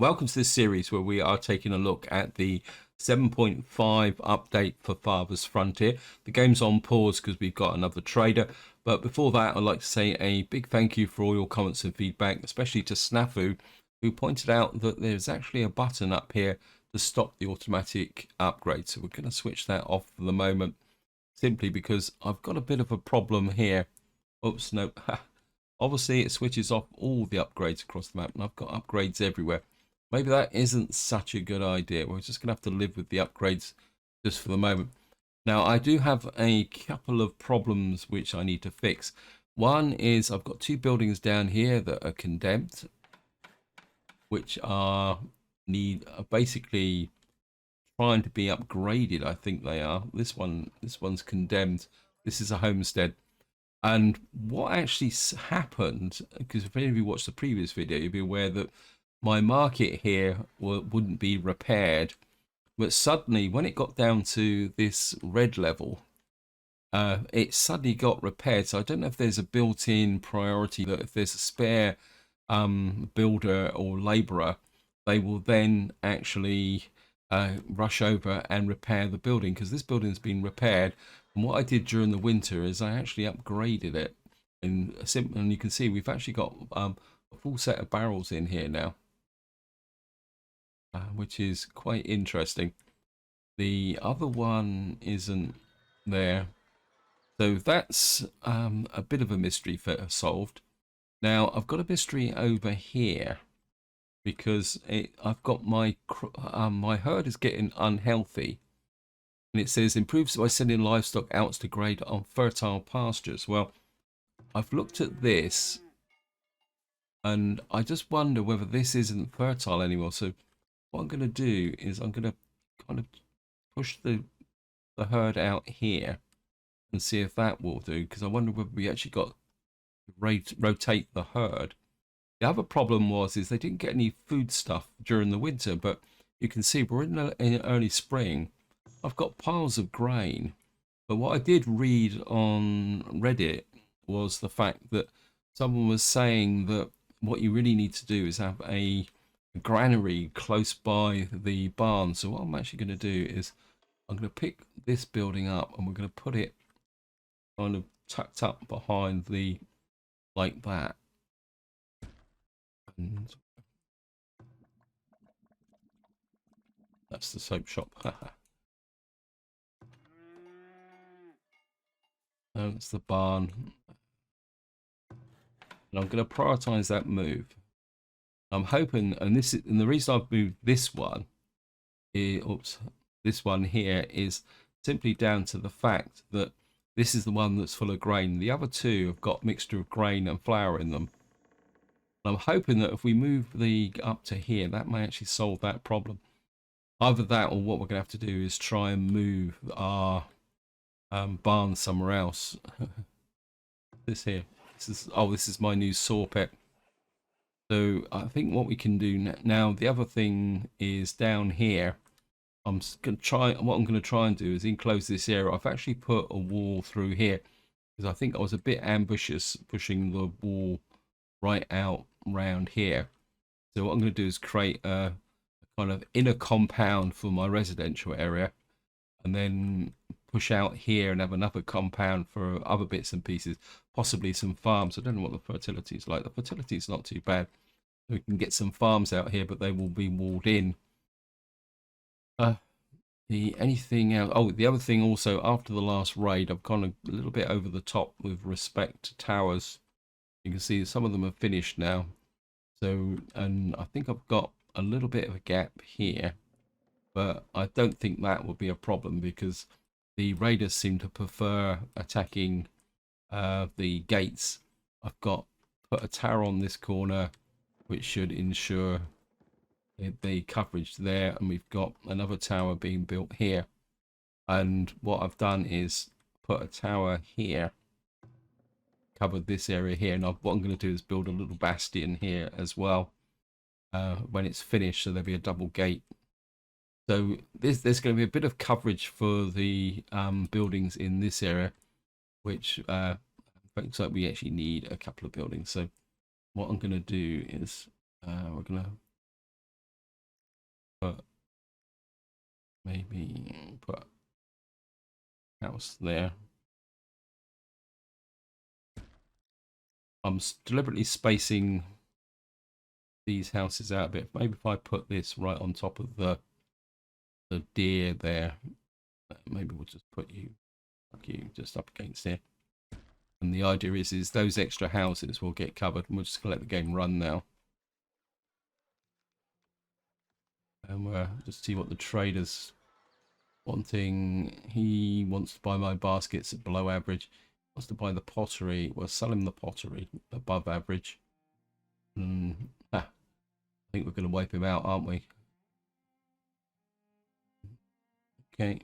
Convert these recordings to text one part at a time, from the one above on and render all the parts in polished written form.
Welcome to this series where we are taking a look at the 7.5 update for Farthest Frontier. The game's on pause because we've got another trader, but before that I'd like to say a big thank you for all your comments and feedback, especially to Snafu, who pointed out that there's actually a button up here to stop the automatic upgrade. So we're going to switch that off for the moment, simply because I've got a bit of a problem here. Oops, no. Obviously it switches off all the upgrades across the map and I've got upgrades everywhere. Maybe that isn't such a good idea. We're just going to have to live with the upgrades just for the moment. Now, I do have a couple of problems which I need to fix. One is I've got two buildings down here that are condemned, which are basically trying to be upgraded. I think they are. This one's condemned. This is a homestead. And what actually happened, because if any of you watched the previous video, you'll be aware that my market here wouldn't be repaired, but suddenly when it got down to this red level, it suddenly got repaired. So I don't know if there's a built-in priority that if there's a spare builder or laborer, they will then actually rush over and repair the building, because this building's been repaired. And what I did during the winter is I actually upgraded it, and you can see we've actually got a full set of barrels in here now. Which is quite interesting. The other one isn't there, so that's a bit of a mystery solved. Now I've got a mystery over here because I've got my herd is getting unhealthy, and it says improves by sending livestock out to grade on fertile pastures. Well, I've looked at this and I just wonder whether this isn't fertile anymore. So what I'm going to do is I'm going to kind of push the herd out here and see if that will do, because I wonder whether we actually got to rotate the herd. The other problem is they didn't get any food stuff during the winter, but you can see we're in early spring. I've got piles of grain, but what I did read on Reddit was the fact that someone was saying that what you really need to do is have a granary close by the barn. So what I'm actually going to do is I'm going to pick this building up and we're going to put it kind of tucked up behind the, like that. And that's the soap shop. That's the barn. And I'm going to prioritize that move. I'm hoping, and the reason I've moved this one, this one here is simply down to the fact that this is the one that's full of grain. The other two have got mixture of grain and flour in them. And I'm hoping that if we move the up to here, that may actually solve that problem. Either that, or what we're going to have to do is try and move our barn somewhere else. This here, this is my new saw pit. So I think what we can do now, the other thing is down here. What I'm going to try and do is enclose this area. I've actually put a wall through here because I think I was a bit ambitious pushing the wall right out round here. So what I'm going to do is create a kind of inner compound for my residential area, and then push out here and have another compound for other bits and pieces, possibly some farms. I don't know what the fertility is like. The fertility is not too bad. We can get some farms out here, but they will be walled in. Anything else? Oh, the other thing also, after the last raid, I've gone a little bit over the top with respect to towers. You can see some of them are finished now. So, and I think I've got a little bit of a gap here, but I don't think that will be a problem because the raiders seem to prefer attacking the gates. I've put a tower on this corner, which should ensure the coverage there, and we've got another tower being built here. And what I've done is put a tower here, covered this area here, and what I'm going to do is build a little bastion here as well when it's finished, so there'll be a double gate. So there's going to be a bit of coverage for the buildings in this area, which looks like we actually need a couple of buildings. So what I'm going to do is we're going to Maybe put a house there. I'm deliberately spacing these houses out a bit. Maybe if I put this right on top of the deer there, maybe we'll just put you just up against here. And the idea is those extra houses will get covered, and we're just gonna let the game run now. And we'll just see what the trader's wanting. He wants to buy my baskets at below average. He wants to buy the pottery. We'll sell him the pottery above average. I think we're going to wipe him out, aren't we? Okay.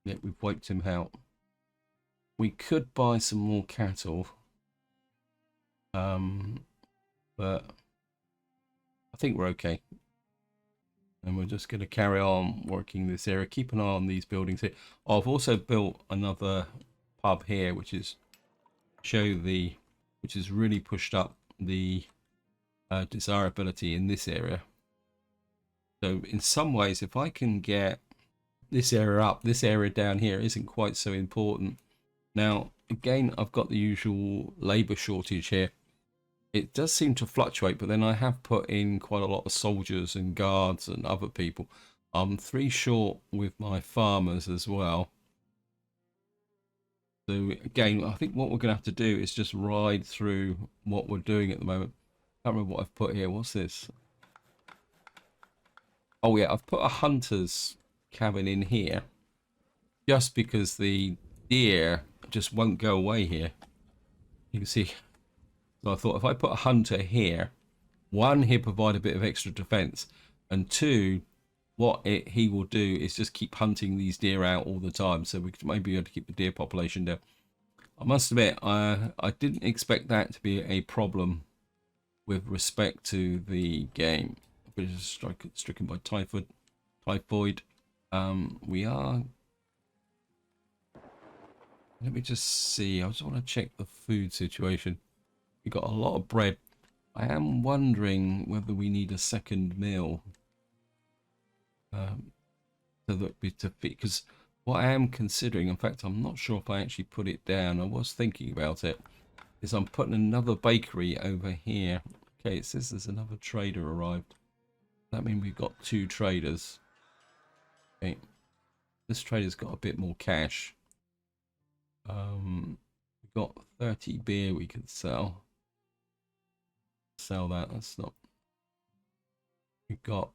Yeah, we've wiped him out. We could buy some more cattle. But I think we're okay. And we're just going to carry on working this area. Keep an eye on these buildings here. Oh, I've also built another pub here, which is which has really pushed up the desirability in this area. So in some ways, if I can get this area up, this area down here isn't quite so important. Now, again, I've got the usual labor shortage here. It does seem to fluctuate, but then I have put in quite a lot of soldiers and guards and other people. I'm 3 short with my farmers as well. So again, I think what we're going to have to do is just ride through what we're doing at the moment. I can't remember what I've put here. What's this? Oh yeah, I've put a hunter's cabin in here just because the deer just won't go away here. You can see. So I thought if I put a hunter here, 1, he'll provide a bit of extra defense, and 2, what he will do is just keep hunting these deer out all the time, so we could maybe be able to keep the deer population down. I must admit, I didn't expect that to be a problem with respect to the game, which is stricken by typhoid. We are. Let me just see. I just want to check the food situation. We got a lot of bread. I am wondering whether we need a second meal. So that we to fit, because what I am considering, in fact, I'm not sure if I actually put it down. I was thinking about it. Is I'm putting another bakery over here. Okay, it says there's another trader arrived. That means we've got 2 traders. Okay, this trader's got a bit more cash. We've got 30 beer we could sell. Sell that. That's not. We've got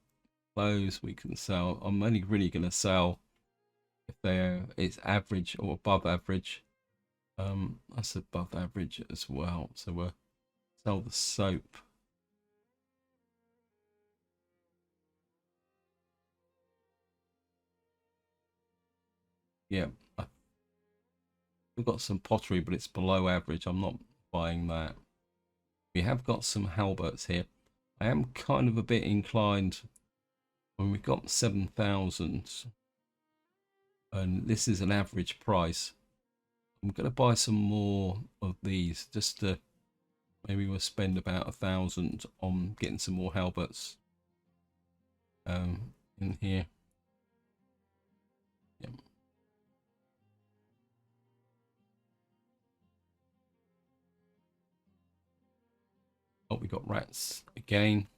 those we can sell. I'm only really going to sell if it's average or above average. That's above average as well. So we'll sell the soap. Yeah, we've got some pottery, but it's below average. I'm not buying that. We have got some halberts here. I am kind of a bit inclined when we've got 7,000 and this is an average price. I'm going to buy some more of these just to maybe we'll spend about 1,000 on getting some more halberts in here. Yeah. Oh, we got rats again.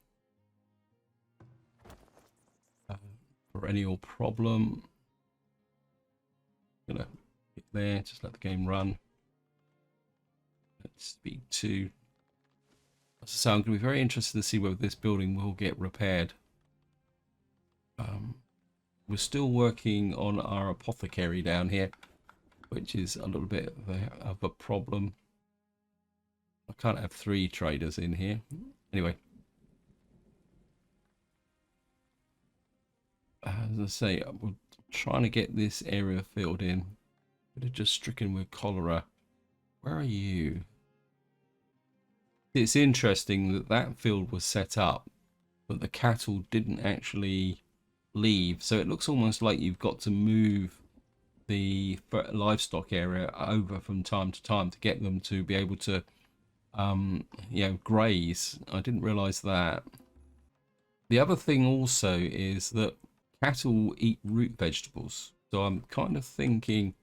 Perennial problem. Gonna get there, just let the game run. Let's speak to. So I'm going to be very interested to see whether this building will get repaired. We're still working on our apothecary down here, which is a little bit of a problem. I can't have 3 traders in here. Anyway. As I say, we're trying to get this area filled in. But it's just stricken with cholera. Where are you? It's interesting that that field was set up, but the cattle didn't actually leave. So it looks almost like you've got to move the livestock area over from time to time to get them to be able to, graze. I didn't realize that. The other thing also is that cattle eat root vegetables. So I'm kind of thinking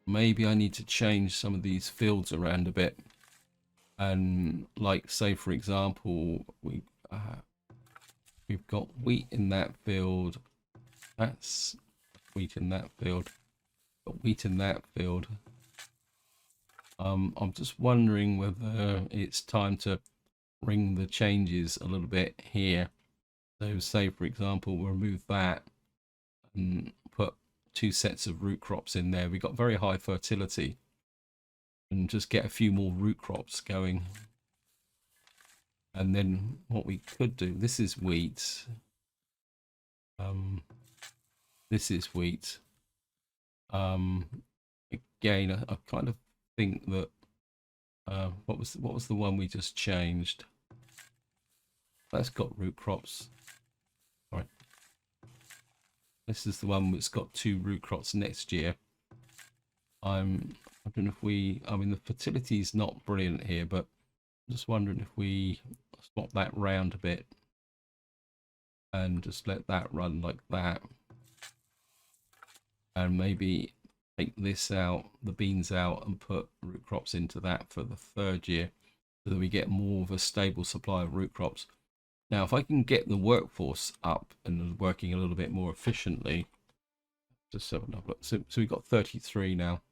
maybe I need to change some of these fields around a bit. And like, say, for example, we've got wheat in that field. That's wheat in that field. Got wheat in that field. I'm just wondering whether it's time to bring the changes a little bit here. So say, for example, we'll remove that and put 2 sets of root crops in there. We've got very high fertility, and just get a few more root crops going. And then what we could do, this is wheat. This is wheat. Again, I kind of think that what was the one we just changed? That's got root crops. All right. This is the one that's got 2 root crops next year. I'm wondering if I mean, the fertility is not brilliant here, but I'm just wondering if we swap that round a bit and just let that run like that. And maybe take this out, the beans out, and put root crops into that for the 3rd year, so that we get more of a stable supply of root crops. Now, if I can get the workforce up and working a little bit more efficiently, just have another look. So we've got 33 now.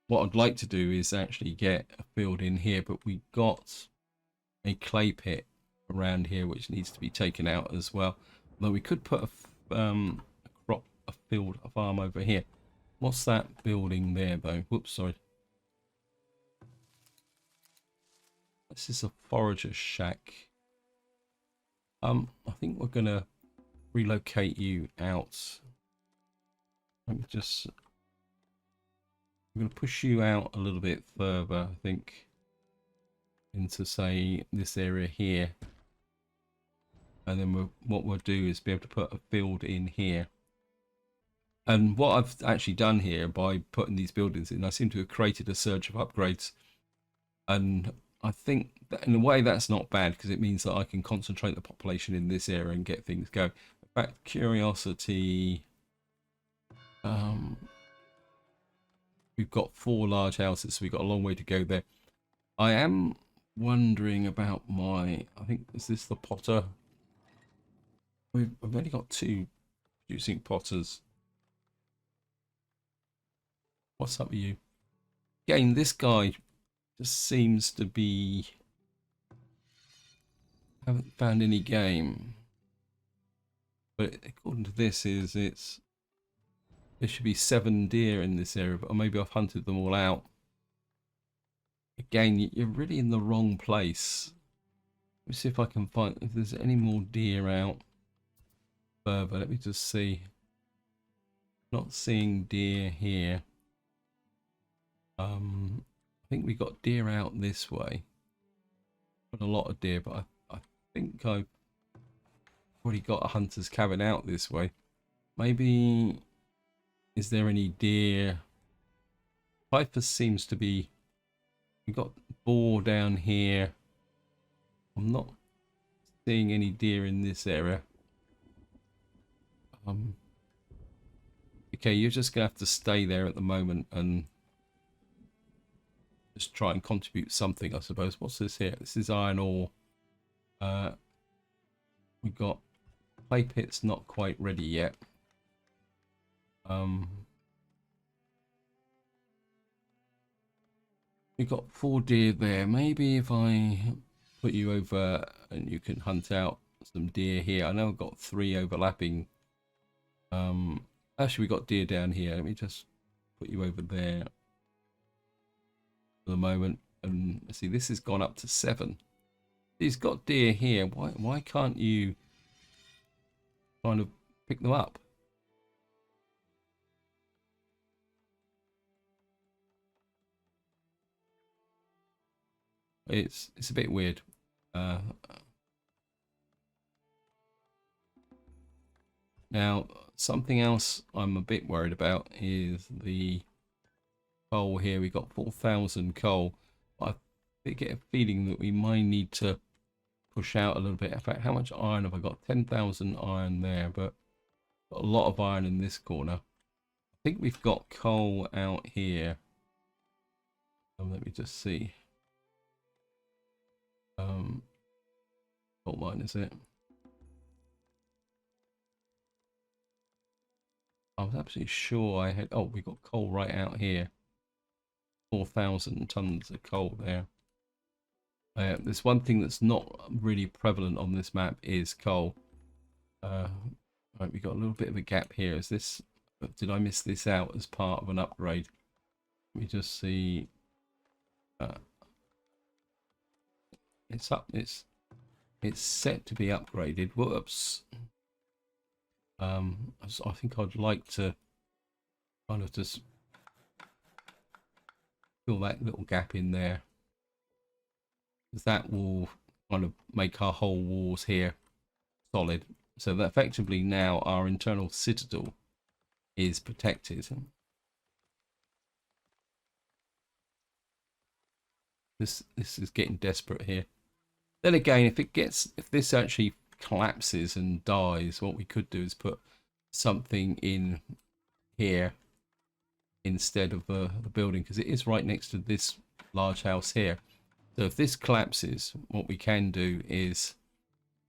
What I'd like to do is actually get a field in here, but we got a clay pit around here which needs to be taken out as well. Though we could put a farm over here. What's that building there though? Whoops, sorry. This is a forager shack. I think we're gonna relocate you out. I'm gonna push you out a little bit further, I think, into say this area here. And then what we'll do is be able to put a field in here. And what I've actually done here by putting these buildings in, I seem to have created a surge of upgrades. And I think that in a way that's not bad, because it means that I can concentrate the population in this area and get things going. In fact, curiosity, we've got 4 large houses, so we've got a long way to go there. I am wondering about I think, is this the potter? We've only got 2 producing potters. What's up with you? Again, this guy just seems to be... haven't found any game. But according to this, there should be 7 deer in this area, but maybe I've hunted them all out. Again, you're really in the wrong place. Let me see if I can find if there's any more deer out further. Let me just see. Not seeing deer here. I think we got deer out this way. Got a lot of deer, but I think I've already got a hunter's cabin out this way. Maybe, is there any deer? Piper seems to be... we got boar down here. I'm not seeing any deer in this area. Okay, you're just gonna have to stay there at the moment and just try and contribute something, I suppose. What's this here? This is iron ore. We've got clay pits not quite ready yet. We've got 4 deer there. Maybe if I put you over and you can hunt out some deer here. I know I've got 3 overlapping. Actually, we got deer down here. Let me just put you over there for the moment. And see, this has gone up to 7. He's got deer here. Why can't you kind of pick them up? It's a bit weird. Now, something else I'm a bit worried about is the coal here. We got 4,000 coal. I get a feeling that we might need to push out a little bit. In fact, how much iron have I got? 10,000 iron there, but got a lot of iron in this corner. I think we've got coal out here. Let me just see. Coal mine, is it? I was absolutely sure I had. Oh, we got coal right out here. 4,000 tons of coal there. There's one thing that's not really prevalent on this map is coal. Right, we got a little bit of a gap here. Is this? Did I miss this out as part of an upgrade? Let me just see. It's up. It's set to be upgraded. Whoops. I think I'd like to kind of just fill that little gap in there, because that will kind of make our whole walls here solid, so that effectively now our internal citadel is protected. This is getting desperate here. Then again, if this actually collapses and dies, what we could do is put something in here instead of the building, because it is right next to this large house here. So if this collapses, what we can do is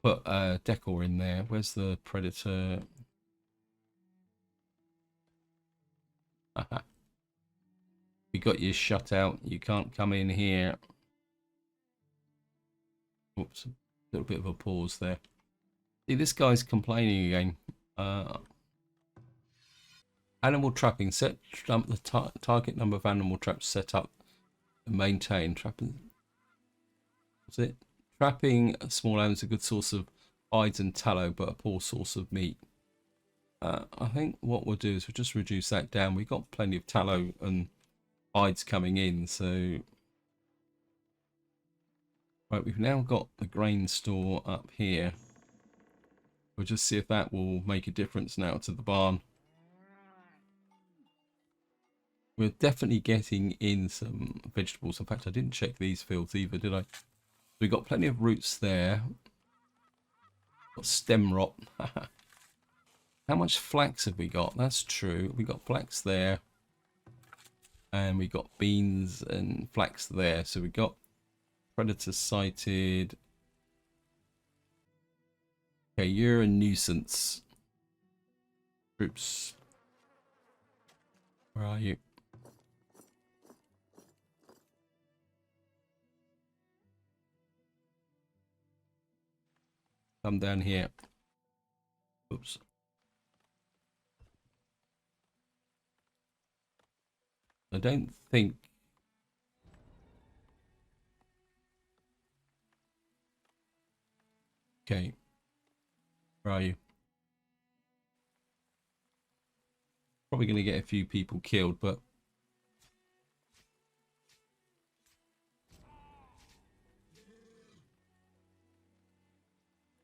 put a decor in there. Where's the predator? We got you shut out. You can't come in here. Oops, a little bit of a pause there. See, this guy's complaining again. Animal trapping. Set the target number of animal traps set up and maintain. Trapping. What's it? Trapping small animals is a good source of hides and tallow, but a poor source of meat. I think what we'll do is we'll just reduce that down. We've got plenty of tallow and hides coming in, so right, we've now got the grain store up here. We'll just see if that will make a difference now to the barn. We're definitely getting in some vegetables. In fact, I didn't check these fields either, did I? We've got plenty of roots there. Got stem rot. How much flax have we got? That's true. We got flax there. And we got beans and flax there. So we got predator sighted. Okay, you're a nuisance. Troops. Where are you? Come down here. Oops. I don't think. Okay. Where are you? Probably going to get a few people killed, but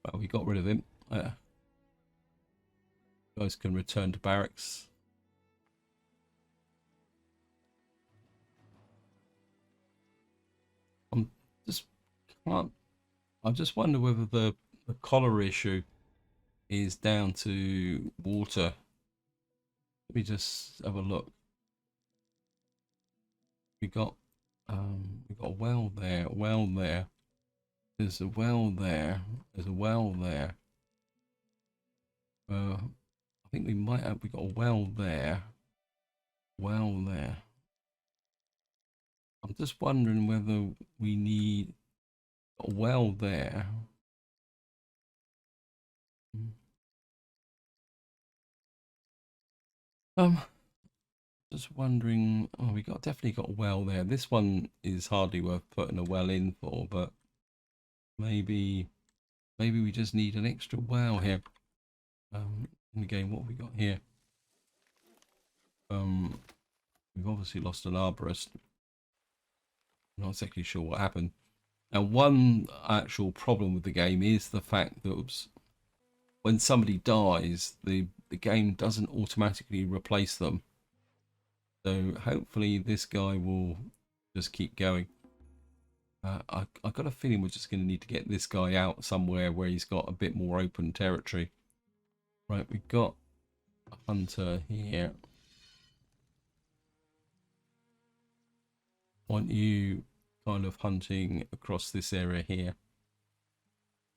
well, we got rid of him. Guys can return to barracks. I just wonder whether the cholera issue is down to water. Let me just have a look. We got a well there, a well there. There's a well there. There's a well there. I think we might have. We got a well there. Well there. I'm just wondering whether we need a well there. Just wondering. Oh, we definitely got a well there. This one is hardly worth putting a well in for, but maybe we just need an extra well here. In the game, what have we got here? We've obviously lost an arborist. Not exactly sure what happened. And one actual problem with the game is the fact that when somebody dies, the game doesn't automatically replace them. So hopefully this guy will just keep going. I got a feeling we're just going to need to get this guy out somewhere where he's got a bit more open territory. Right, we've got a hunter here. Want you kind of hunting across this area here. In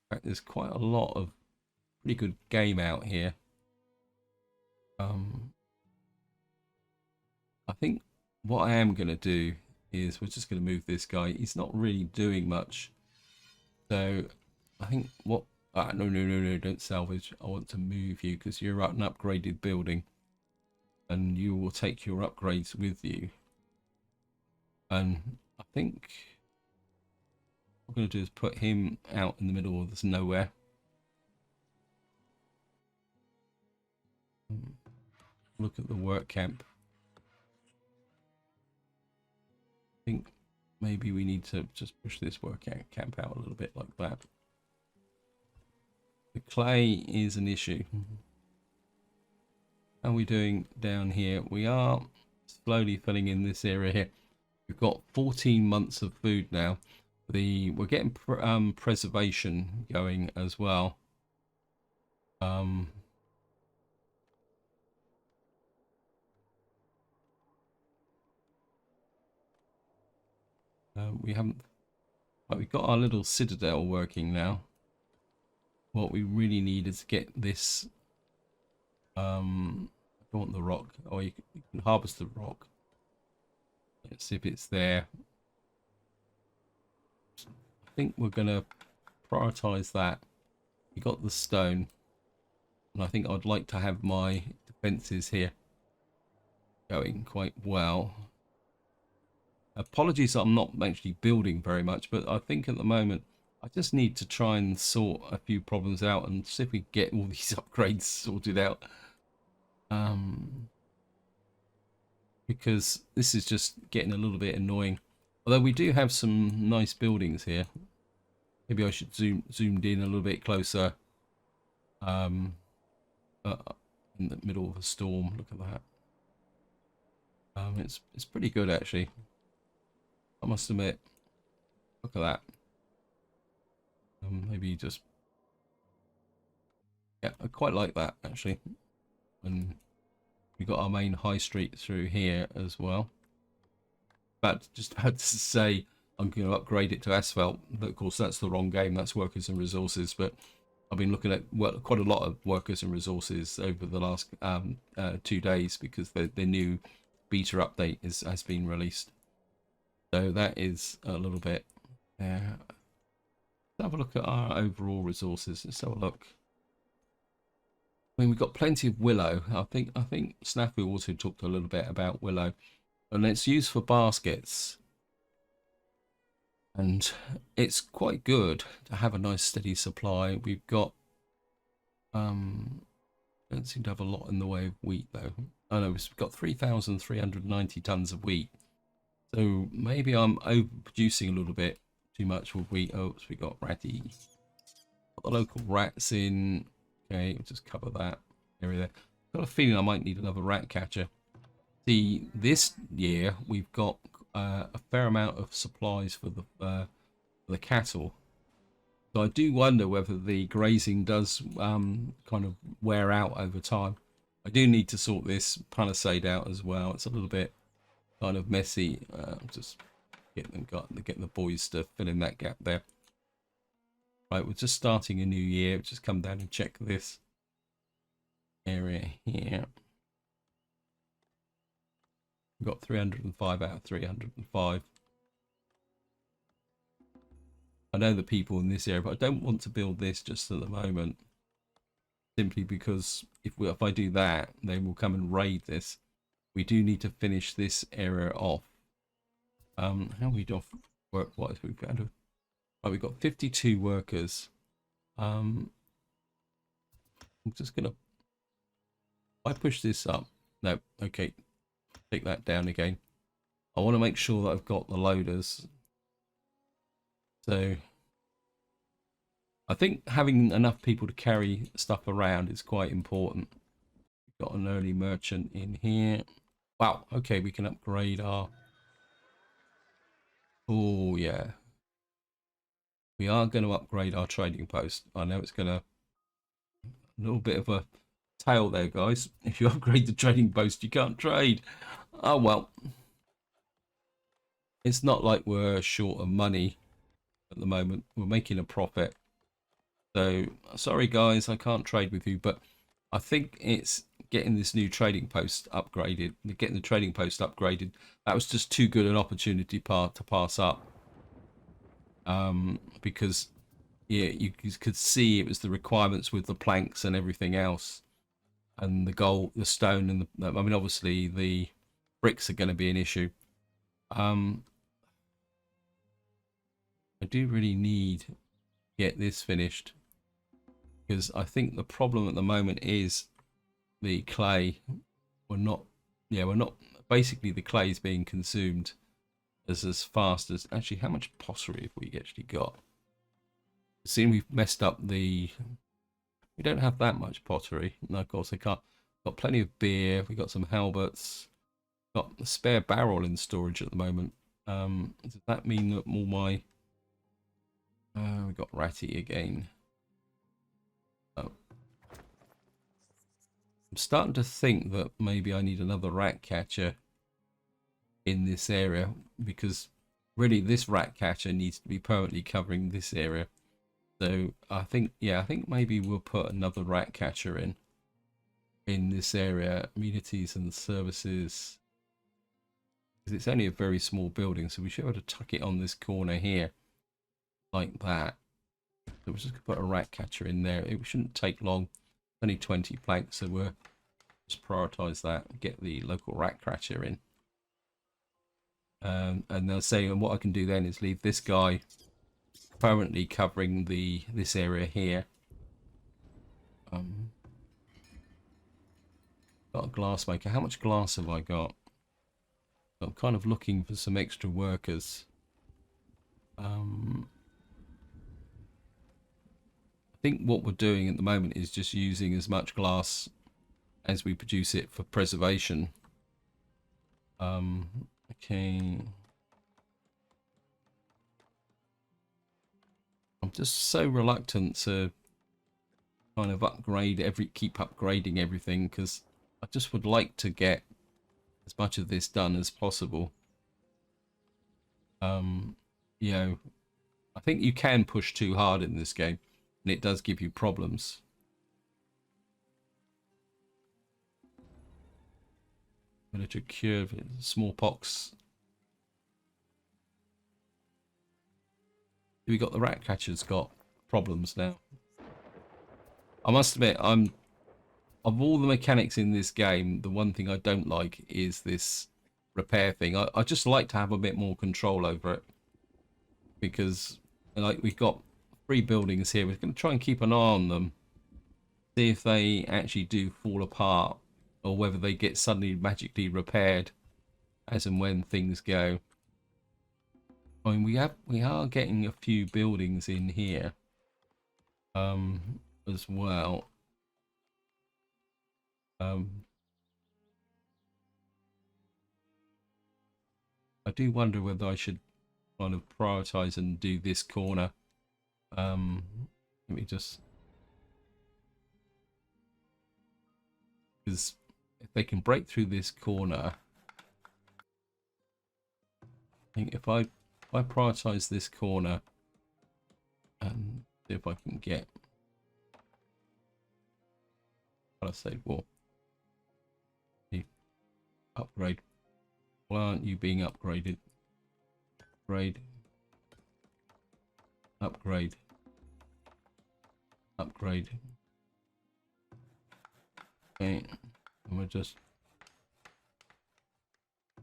fact, there's quite a lot of pretty good game out here. I think what I am going to do is we're just going to move this guy. He's not really doing much. So I think what... no, don't salvage. I want to move you because you're an upgraded building. And you will take your upgrades with you. And I think what I'm going to do is put him out in the middle of this nowhere. Look at the work camp. I think maybe we need to just push this work camp out a little bit like that. The clay is an issue. How are we doing down here? We are slowly filling in this area here. We've got 14 months of food now. We're getting preservation going as well. We haven't. We've got our little citadel working now. What we really need is to get this. I want the rock. Oh, you can harvest the rock. Let's see if it's there. I think we're gonna prioritize that. We got the stone, and I think I'd like to have my defenses here going quite well. Apologies, I'm not actually building very much, but I think at the moment I just need to try and sort a few problems out and see if we get all these upgrades sorted out. Because this is just getting a little bit annoying. Although we do have some nice buildings here. Maybe I should zoomed in a little bit closer. In the middle of a storm. Look at that. It's pretty good actually. I must admit. Look at that. Maybe just... Yeah, I quite like that actually. And we got our main high street through here as well. But just about to say I'm going to upgrade it to asphalt, but of course that's the wrong game. That's workers and resources. But I've been looking at quite a lot of workers and resources over the last 2 days because the new beta update has been released. So that is a little bit. Let's have a look at our overall resources. Let's have a look. I mean, we've got plenty of willow. I think Snafu also talked a little bit about willow, and it's used for baskets. And it's quite good to have a nice steady supply. We've got don't seem to have a lot in the way of wheat though. Oh no, we've got 3,390 tons of wheat. So maybe I'm overproducing a little bit too much with wheat. Oh, so we got ratty. Got the local rats in. Okay, we'll just cover that area there. Got a feeling I might need another rat catcher. See, this year we've got a fair amount of supplies for the cattle. So I do wonder whether the grazing does kind of wear out over time. I do need to sort this palisade out as well. It's a little bit kind of messy. Just get the boys to fill in that gap there. Right, we're just starting a new year. Just come down and check this area here. We've got 305 out of 305. I know the people in this area, but I don't want to build this just at the moment. Simply because if I do that, they will come and raid this. We do need to finish this area off. How are we off work-wise? Right, we've got 52 workers. I'm just gonna... If I push this up... No, okay. Take that down again. I want to make sure that I've got the loaders. So... I think having enough people to carry stuff around is quite important. We've got an early merchant in here. Wow, okay, we can upgrade our... Oh, yeah. we are going to upgrade our trading post. I know it's going to a little bit of a tail there, guys. If you upgrade the trading post, you can't trade. Oh well, it's not like we're short of money at the moment. We're making a profit. So sorry guys, I can't trade with you, but I think it's getting this new trading post upgraded, getting the trading post upgraded. That was just too good an opportunity to pass up. Because yeah, you could see it was the requirements with the planks and everything else, and the gold, the stone, and the, I mean, obviously the bricks are going to be an issue. I do really need to get this finished, because I think the problem at the moment is the clay. We're not, yeah, we're not. Basically, the clay is being consumed as fast as. Actually, how much pottery have we actually got? Seeing we've messed up the. We don't have that much pottery. No, of course, I can't. Got plenty of beer. We got some halberts. Got a spare barrel in storage at the moment. Does that mean that all my we got ratty again? Oh. I'm starting to think that maybe I need another rat catcher in this area, because really this rat catcher needs to be permanently covering this area. So I think, yeah, I think maybe we'll put another rat catcher in this area. Amenities and services, because it's only a very small building, so we should be able to tuck it on this corner here like that. So we're just gonna put a rat catcher in there. It shouldn't take long. Only 20 planks, so we'll just prioritize that. Get the local rat catcher in. And they'll say, and what I can do then is leave this guy permanently covering this area here. Got a glass maker. How much glass have I got? I'm kind of looking for some extra workers. I think what we're doing at the moment is just using as much glass as we produce it for preservation. Okay. I'm just so reluctant to kind of keep upgrading everything, because I just would like to get as much of this done as possible. You know, I think you can push too hard in this game, and it does give you problems. Miniature cure smallpox. We got the rat catcher's got problems now. I must admit, of all the mechanics in this game, the one thing I don't like is this repair thing. I just like to have a bit more control over it, because like we've got 3 buildings here. We're going to try and keep an eye on them, see if they actually do fall apart, or whether they get suddenly magically repaired as and when things go. I mean, we are getting a few buildings in here as well. I do wonder whether I should kind of prioritize and do this corner. Let me just, because if they can break through this corner, I think if I prioritize this corner and see if I can get, what I say, well, upgrade. Why aren't you being upgraded? Upgrade. Upgrade. Upgrade. Okay, and we're just, I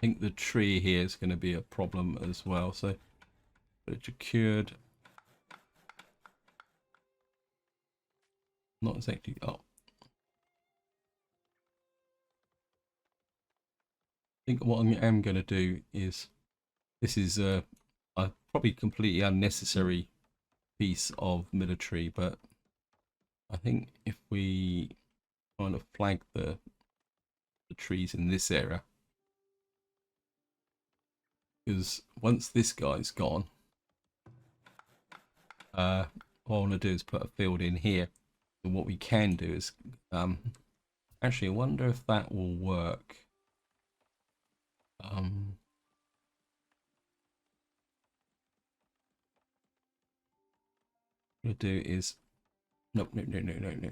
think the tree here is going to be a problem as well, so it's cured. Not exactly. Oh, I think what I am going to do is, this is a probably completely unnecessary piece of military, but I think if we kind of flag the trees in this area, because once this guy's gone, What I want to do is put a field in here. And what we can do is, actually, I wonder if that will work. What I'll do is, nope, no, no, no, no, no.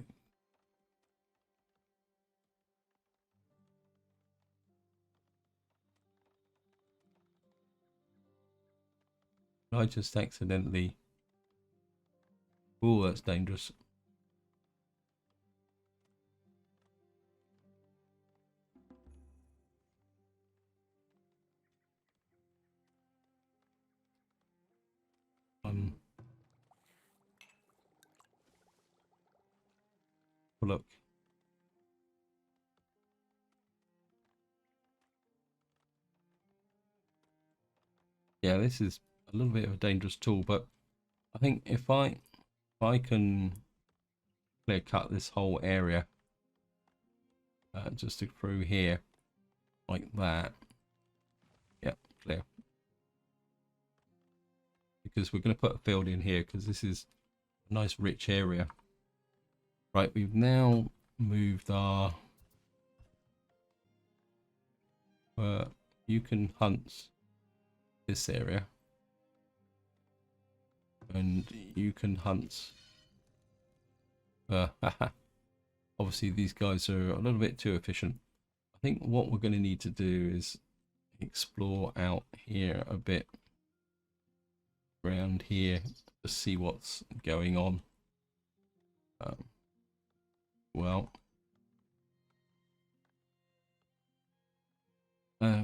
I just accidentally, oh, that's dangerous. Look. Yeah, this is a little bit of a dangerous tool, but I think if I can clear cut this whole area, just through here, like that. Yep, clear. Because we're going to put a field in here because this is a nice rich area. Right, we've now moved our. You can hunt this area, and you can hunt. Obviously, these guys are a little bit too efficient. I think what we're going to need to do is explore out here a bit, around here, to see what's going on. Well,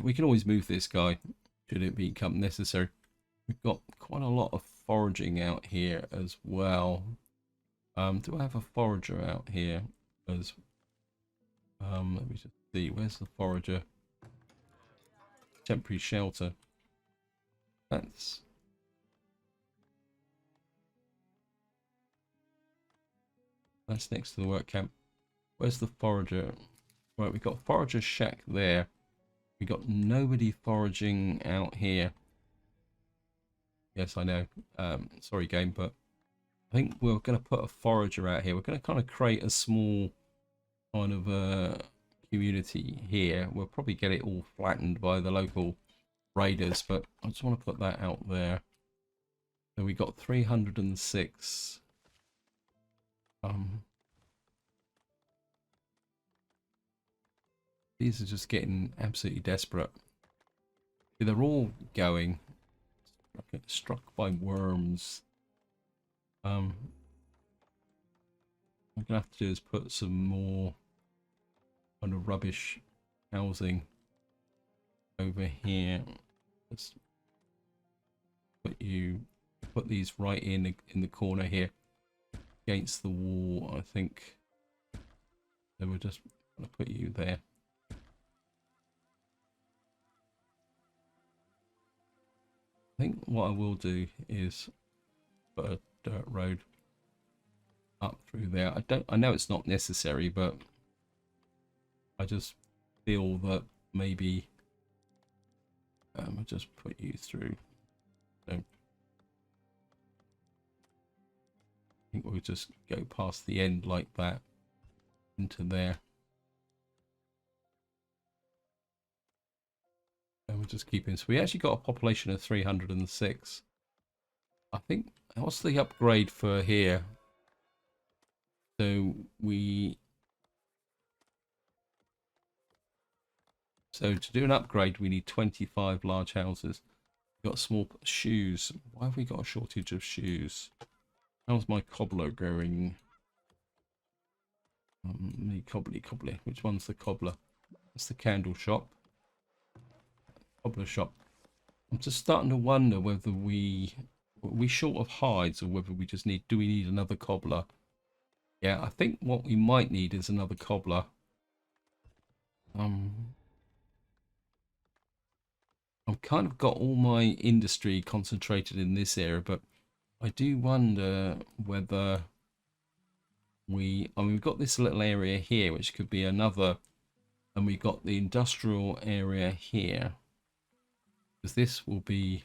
we can always move this guy should it become necessary. We've got quite a lot of foraging out here as well. Do I have a forager out here? As let me just see. Where's the forager? Temporary shelter. That's next to the work camp. Where's the forager? Right, we've got forager shack there. We got nobody foraging out here. Yes, I know. Sorry, game, but I think we're going to put a forager out here. We're going to kind of create a small kind of community here. We'll probably get it all flattened by the local raiders, but I just want to put that out there. So we got 306. These are just getting absolutely desperate. They're all going. Struck by worms. What I'm gonna have to do is put some more kind of rubbish housing over here. Let's put these right in the corner here, against the wall. I think. So we're just gonna put you there. I think what I will do is put a dirt road up through there. I know it's not necessary, but I just feel that maybe I'll just put you through. So I think we'll just go past the end like that into there. And we'll just keep in. So we actually got a population of 306. I think, what's the upgrade for here? So to do an upgrade, we need 25 large houses. We've got small shoes. Why have we got a shortage of shoes? How's my cobbler going? The cobbly. Which one's the cobbler? That's the candle shop. Cobbler shop. I'm just starting to wonder whether we short of hides, or whether we just do we need another cobbler? Yeah, I think what we might need is another cobbler. I've kind of got all my industry concentrated in this area, but I do wonder whether we've got this little area here, which could be another, and we've got the industrial area here. Because this will be,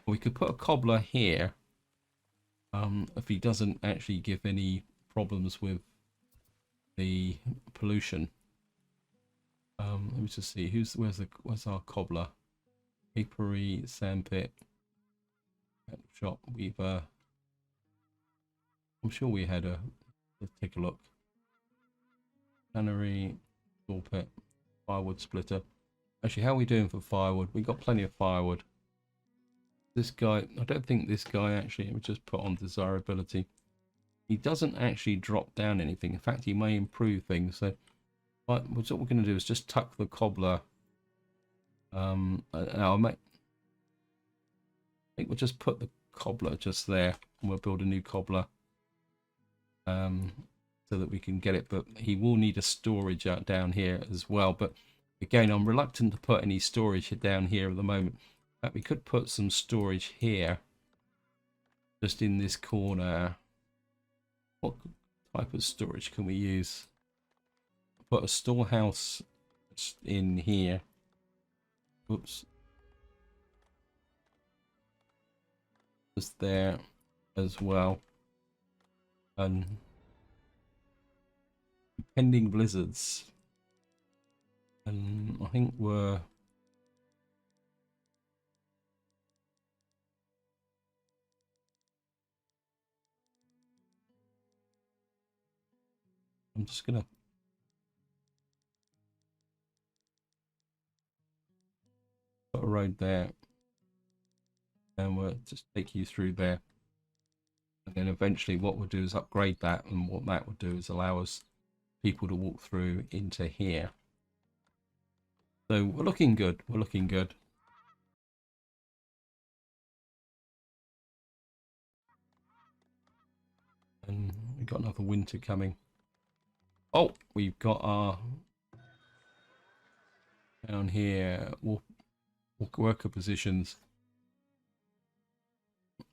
we could put a cobbler here, If he doesn't actually give any problems with the pollution. Let me just see where's our cobbler? Apiary, sandpit, shop, weaver. I'm sure we had a. Let's take a look. Tannery, saw pit, firewood splitter. Actually, how are we doing for firewood? We got plenty of firewood. This guy, I don't think this guy actually. Let me just put on desirability. He doesn't actually drop down anything. In fact, he may improve things. So, what we're going to do is just tuck the cobbler. Now I think we'll just put the cobbler just there, and we'll build a new cobbler. So that we can get it, but he will need a storage out down here as well. But again, I'm reluctant to put any storage down here at the moment. In fact, we could put some storage here, just in this corner. What type of storage can we use? Put a storehouse in here. Oops. Just there as well. And pending blizzards, and I think I'm just gonna put a road there, and we'll just take you through there, and then eventually what we'll do is upgrade that, and what that will do is allow us people to walk through into here. So we're looking good. We're looking good. And we've got another winter coming. Oh, we've got our down here worker positions.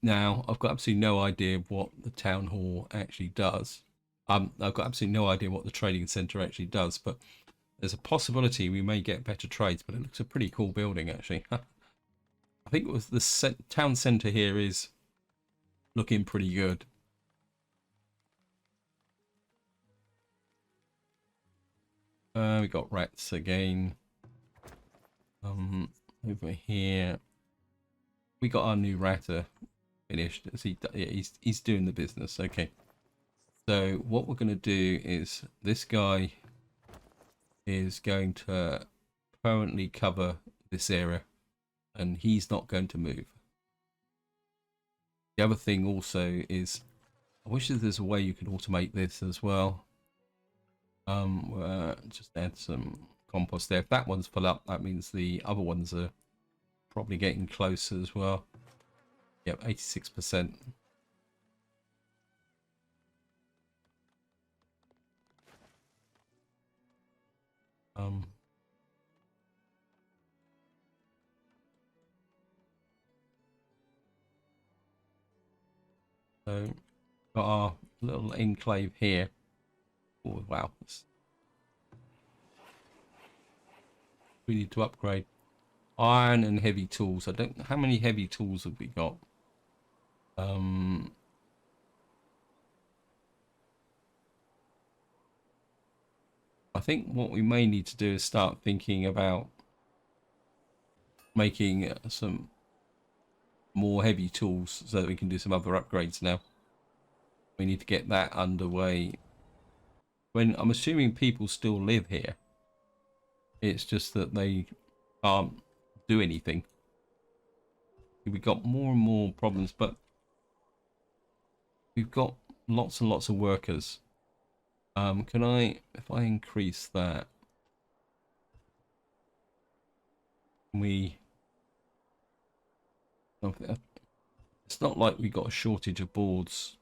Now I've got absolutely no idea what the town hall actually does. I've got absolutely no idea what the trading center actually does, but there's a possibility we may get better trades. But it looks a pretty cool building actually. I think it was the town center here is looking pretty good. We got rats again. Over here we got our new ratter finished. He's doing the business. Okay, so what we're going to do is this guy is going to permanently cover this area, and he's not going to move. The other thing also is, I wish that there's a way you could automate this as well. Just add some compost there. If that one's full up, that means the other ones are probably getting closer as well. Yep, 86%. So got our little enclave here. Oh wow, we need to upgrade iron and heavy tools. I don't know how many heavy tools have we got. I think what we may need to do is start thinking about making some more heavy tools so that we can do some other upgrades now. We need to get that underway. When I'm assuming people still live here, it's just that they can't do anything. We've got more and more problems, but we've got lots and lots of workers. Can I, if I increase that, we, it's not like we got a shortage of boards.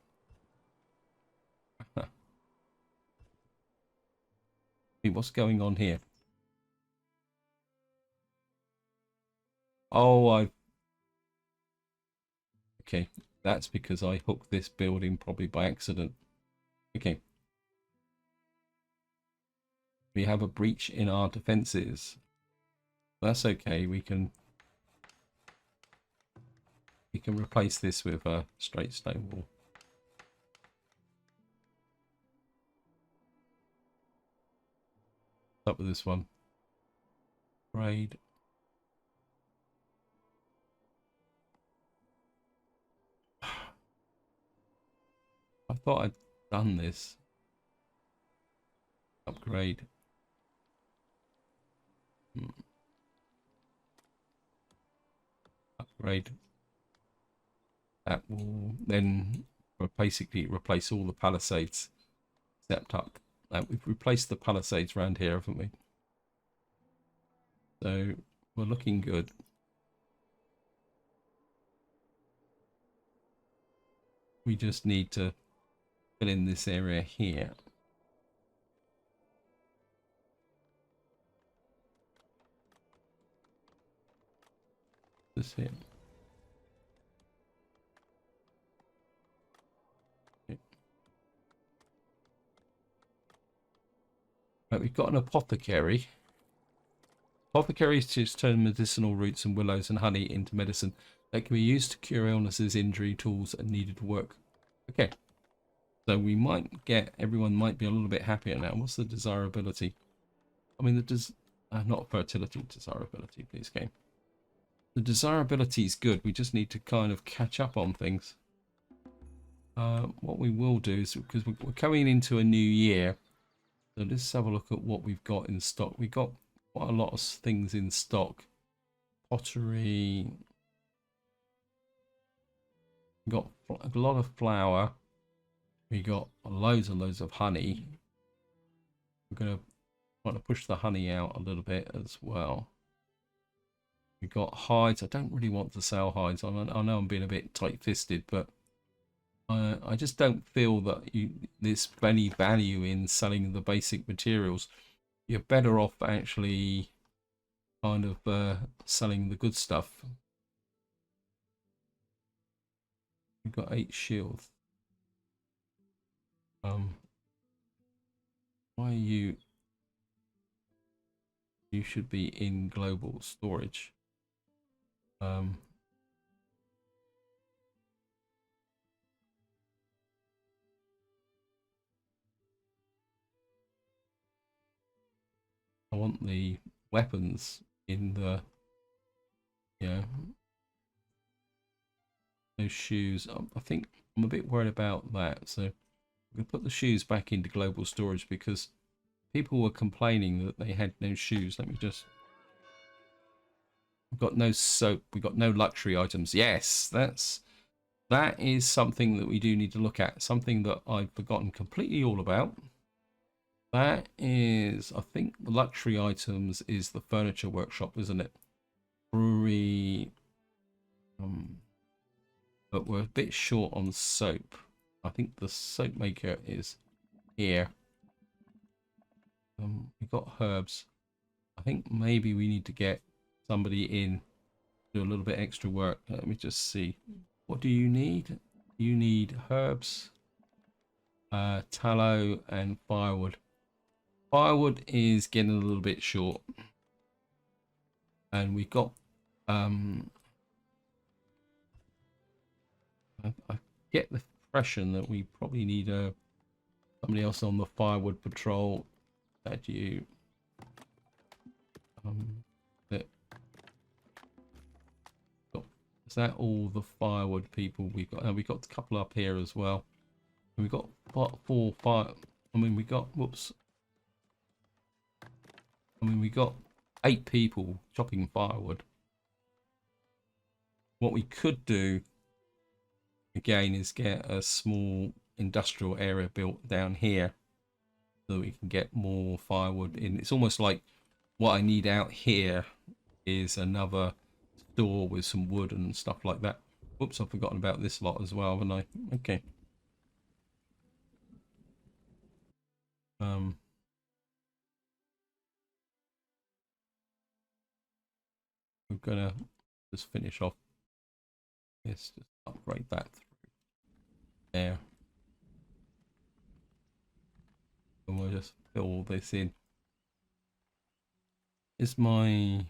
Hey, what's going on here? Oh, okay, that's because I hooked this building probably by accident. Okay. We have a breach in our defenses. That's okay. We can replace this with a straight stone wall. What's up with this one? Trade. I thought I'd done this. Upgrade. Upgrade. That will then basically replace all the palisades stepped up. We've replaced the palisades around here, haven't we? So we're looking good. We just need to fill in this area here. This here. Right, we've got an apothecary. Apothecaries just turn medicinal roots and willows and honey into medicine that can be used to cure illnesses, injury, tools, and needed work. Okay, so we might get, everyone might be a little bit happier now. What's the desirability? I mean, not fertility, desirability, please, game. The desirability is good. We just need to kind of catch up on things. What we will do is, because we're coming into a new year, so let's have a look at what we've got in stock. We've got quite a lot of things in stock. Pottery. We've got a lot of flour. We got loads and loads of honey. We're going to want to push the honey out a little bit as well. We've got hides. I don't really want to sell hides. I know I'm being a bit tight-fisted, but I just don't feel that there's any value in selling the basic materials. You're better off actually kind of selling the good stuff. We've got 8 shields. Why are you? You should be in global storage. I want the weapons in the, those shoes. I think I'm a bit worried about that. So I'm going to put the shoes back into global storage because people were complaining that they had no shoes. Let me just... We've got no soap. We've got no luxury items. Yes, that is something that we do need to look at. Something that I've forgotten completely all about. That is, I think the luxury items is the furniture workshop, isn't it? Brewery. But we're a bit short on soap. I think the soap maker is here. We've got herbs. I think maybe we need to get somebody in, do a little bit extra work. Let me just see. What do you need? You need herbs, tallow, and firewood. Firewood is getting a little bit short, and we got I get the impression that we probably need somebody else on the firewood patrol. That you is that all the firewood people we've got? And we've got a couple up here as well. And we've got 4 fire. I mean, we got we got 8 people chopping firewood. What we could do again is get a small industrial area built down here so that we can get more firewood in. It's almost like what I need out here is another store with some wood and stuff like that. Whoops, I've forgotten about this lot as well, haven't I? Okay. We're gonna just finish off this, just upgrade that through there. And we'll just fill all this in. Is my...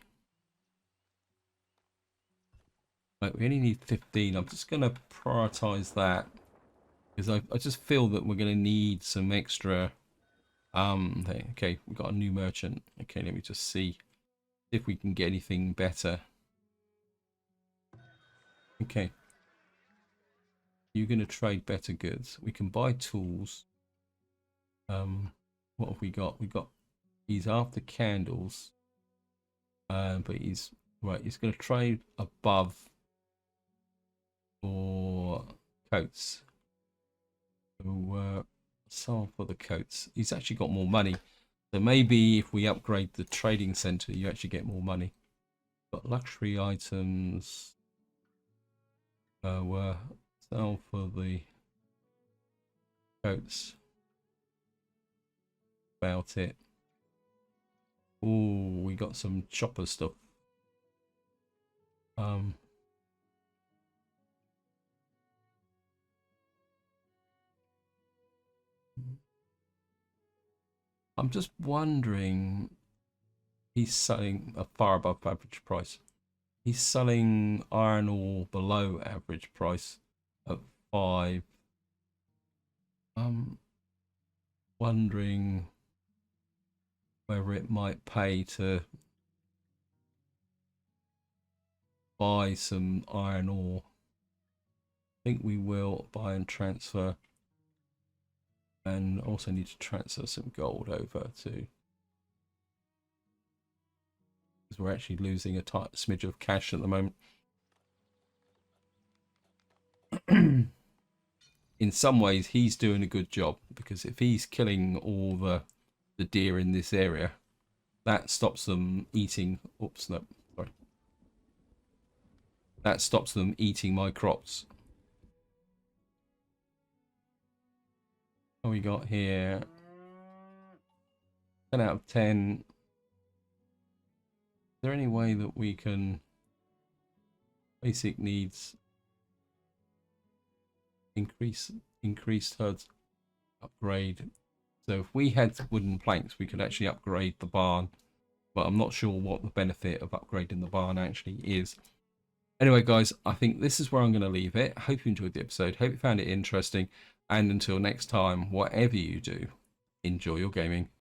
Right, we only need 15. I'm just going to prioritize that because I just feel that we're going to need some extra Okay, we've got a new merchant. Okay, let me just see if we can get anything better. Okay. You're going to trade better goods. We can buy tools. What have we got? He's after candles. But he's right, he's going to trade above for coats. So sell for the coats. He's actually got more money. So maybe if we upgrade the trading center, you actually get more money. But luxury items. Sell for the coats. About it. Oh, we got some chopper stuff. I'm just wondering. He's selling a far above average price. He's selling iron ore below average price at 5. I'm wondering whether it might pay to buy some iron ore. I think we will buy and transfer, and also need to transfer some gold over to, because we're actually losing a tight smidge of cash at the moment. In some ways he's doing a good job, because if he's killing all the deer in this area, that stops them eating. Oops, no, sorry. That stops them eating my crops. What we got here? 10 out of 10. Is there any way that we can basic needs increased HUD upgrade? So if we had wooden planks, we could actually upgrade the barn, but I'm not sure what the benefit of upgrading the barn actually is. Anyway, guys, I think this is where I'm going to leave it. Hope you enjoyed the episode. Hope you found it interesting. And until next time, whatever you do, enjoy your gaming.